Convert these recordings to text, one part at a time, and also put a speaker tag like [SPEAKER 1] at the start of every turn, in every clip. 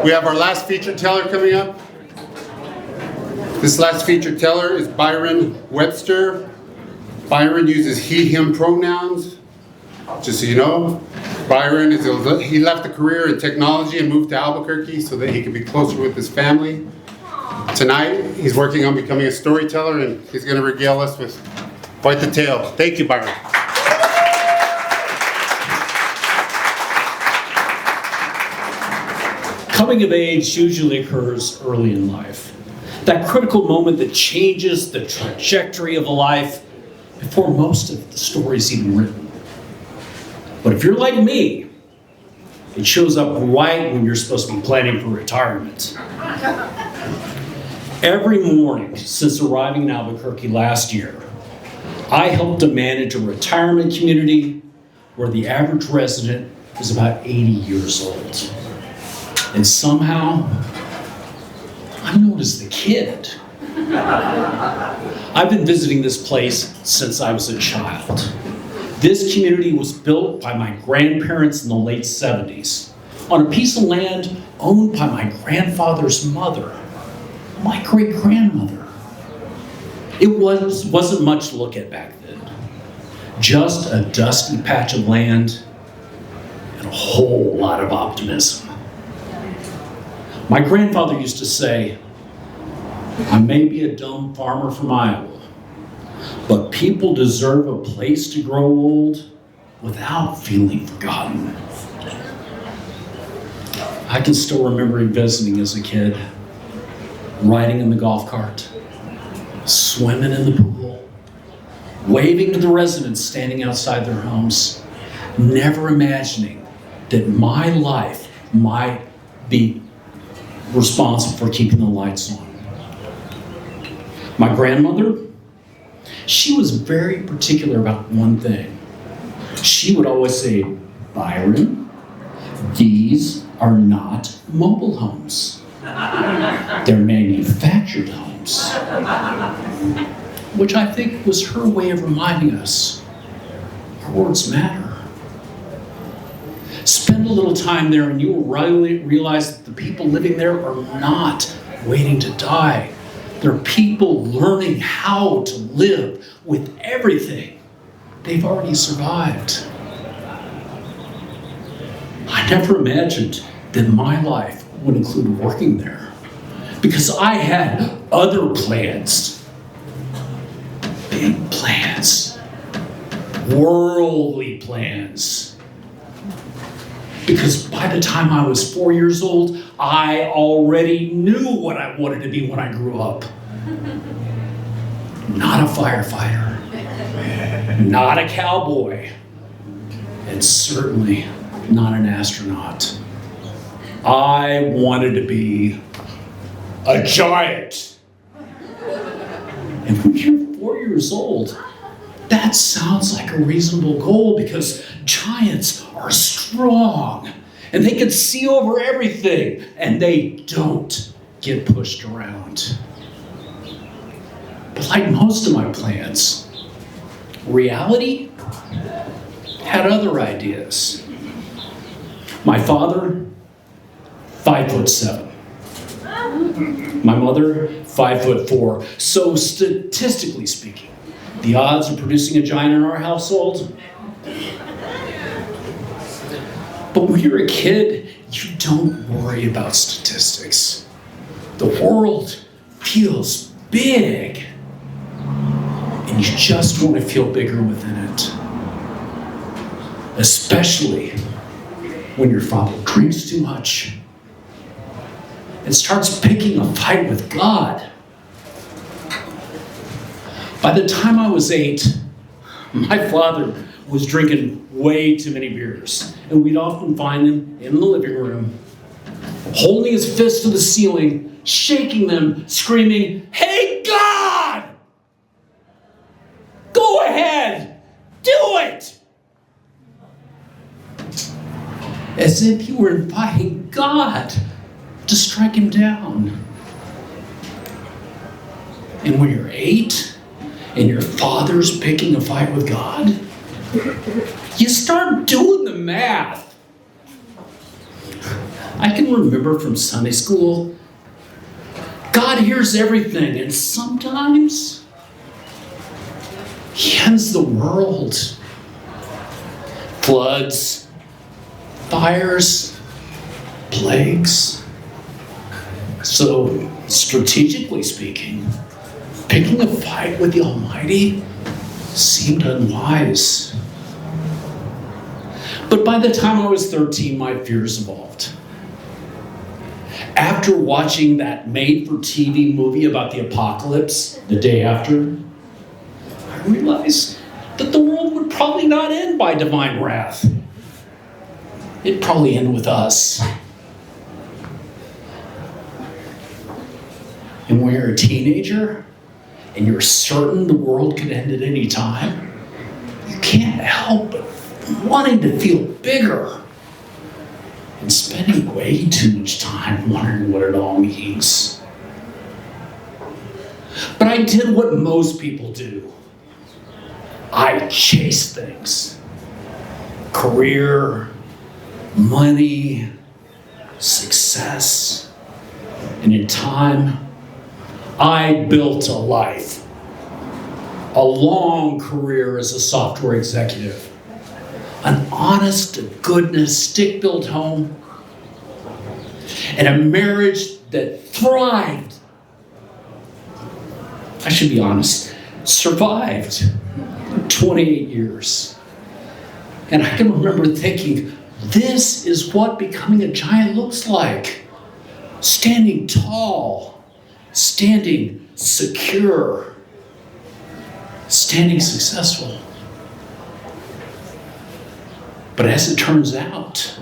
[SPEAKER 1] We have our last featured teller coming up. This last featured teller is Byron Webster. Byron uses he, him pronouns. Just so you know, Byron he left a career in technology and moved to Albuquerque so that he could be closer with his family. Tonight, he's working on becoming a storyteller, and he's going to regale us with quite the tale. Thank you, Byron.
[SPEAKER 2] Coming of age usually occurs early in life. That critical moment that changes the trajectory of a life before most of the story's even written. But if you're like me, it shows up right when you're supposed to be planning for retirement. Every morning since arriving in Albuquerque last year, I helped to manage a retirement community where the average resident is about 80 years old. And somehow, I'm known as the kid. I've been visiting this place since I was a child. This community was built by my grandparents in the late 70s on a piece of land owned by my grandfather's mother, my great-grandmother. It wasn't much to look at back then. Just a dusty patch of land and a whole lot of optimism. My grandfather used to say, I may be a dumb farmer from Iowa, but people deserve a place to grow old without feeling forgotten. I can still remember him visiting as a kid, riding in the golf cart, swimming in the pool, waving to the residents standing outside their homes, never imagining that my life might be responsible for keeping the lights on. My grandmother, she was very particular about one thing. She would always say, Byron, these are not mobile homes. They're manufactured homes. Which I think was her way of reminding us our words matter. Spend a little time there and you will realize that the people living there are not waiting to die. They're people learning how to live with everything they've already survived. I never imagined that my life would include working there because I had other plans. Big plans. Worldly plans. Because by the time I was 4 years old, I already knew what I wanted to be when I grew up. Not a firefighter, not a cowboy, and certainly not an astronaut. I wanted to be a giant. And when you're 4 years old, that sounds like a reasonable goal because giants are strong and they can see over everything and they don't get pushed around. But like most of my plans, reality had other ideas. My father, 5'7". My mother, 5'4". So statistically speaking, the odds of producing a giant in our household. But when you're a kid, you don't worry about statistics. The world feels big, and you just want to feel bigger within it. Especially when your father drinks too much and starts picking a fight with God. By the time I was 8, my father was drinking way too many beers, and we'd often find him in the living room, holding his fist to the ceiling, shaking them, screaming, "Hey, God! Go ahead! Do it!" As if he were inviting God to strike him down. And when you're 8, and your father's picking a fight with God, you start doing the math. I can remember from Sunday school, God hears everything, and sometimes He ends the world. Floods, fires, plagues. So, strategically speaking, picking a fight with the Almighty seemed unwise. But by the time I was 13, my fears evolved. After watching that made-for-TV movie about the apocalypse the day after, I realized that the world would probably not end by divine wrath. It'd probably end with us. And when you're a teenager and you're certain the world could end at any time, you can't help but wanting to feel bigger and spending way too much time wondering what it all means. But I did what most people do. I chased things. Career, money, success. And in time, I built a life. A long career as a software executive. An honest-to-goodness stick-built home. And a marriage that thrived. I should be honest, survived 28 years. And I can remember thinking, this is what becoming a giant looks like. Standing tall, standing secure, standing successful. But as it turns out,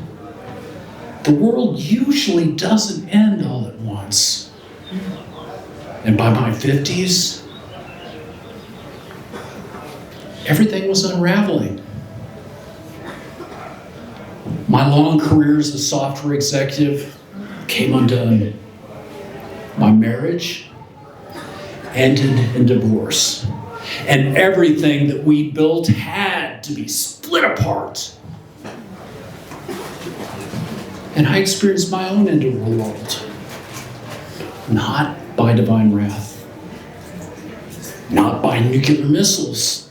[SPEAKER 2] the world usually doesn't end all at once. And by my 50s, everything was unraveling. My long career as a software executive came undone. My marriage ended in divorce. And everything that we built had to be split apart. And I experienced my own end of the world. Not by divine wrath. Not by nuclear missiles.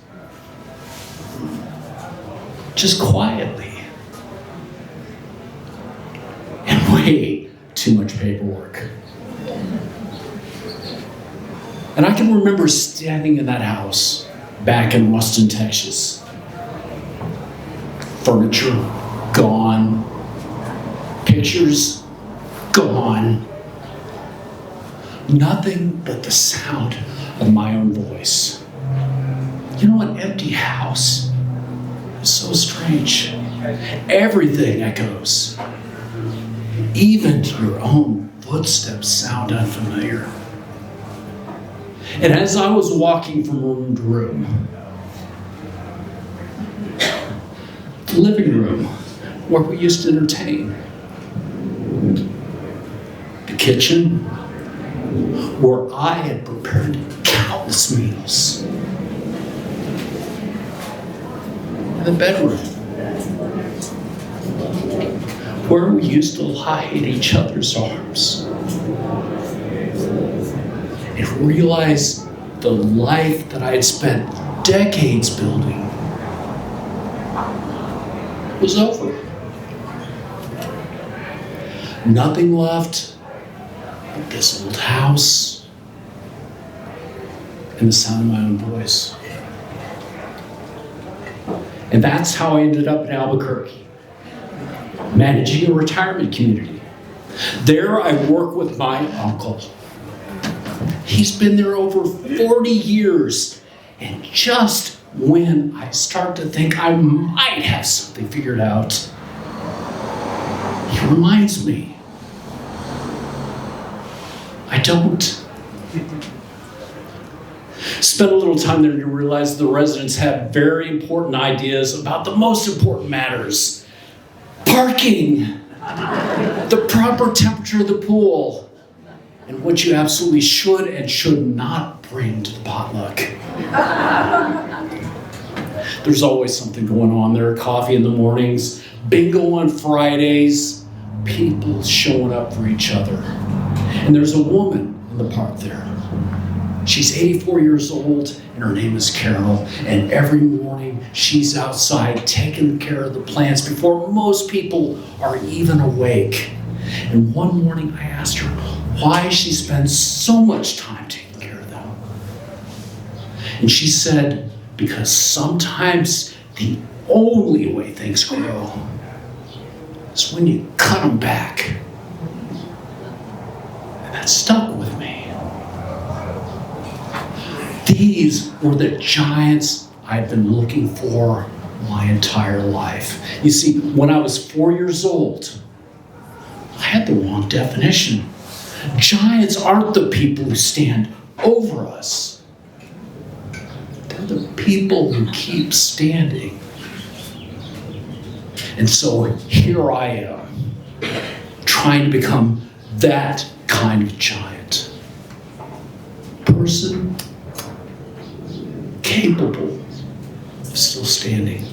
[SPEAKER 2] Just quietly. And way too much paperwork. And I can remember standing in that house back in Ruston, Texas. Furniture gone. Pictures gone. Nothing but the sound of my own voice. You know, an empty house is so strange. Everything echoes. Even your own footsteps sound unfamiliar. And as I was walking from room to room, the living room where we used to entertain, the kitchen where I had prepared countless meals, and the bedroom where we used to lie in each other's arms and realize the life that I had spent decades building was over. Nothing left but this old house and the sound of my own voice. And that's how I ended up in Albuquerque, managing a retirement community. There I work with my uncle. He's been there over 40 years. And just when I start to think I might have something figured out, he reminds me, I don't. Spent a little time there to realize the residents have very important ideas about the most important matters. Parking, the proper temperature of the pool, and what you absolutely should and should not bring to the potluck. There's always something going on there. Coffee in the mornings, bingo on Fridays, people showing up for each other. And there's a woman in the park there. She's 84 years old, and her name is Carol. And every morning, she's outside taking care of the plants before most people are even awake. And one morning, I asked her why she spends so much time taking care of them. And she said, because sometimes the only way things grow is when you cut them back. And that stuck with me. These were the giants I've been looking for my entire life. You see, when I was 4 years old, I had the wrong definition. Giants aren't the people who stand over us. They're the people who keep standing. And so here I am, trying to become that kind of giant. Person capable of still standing.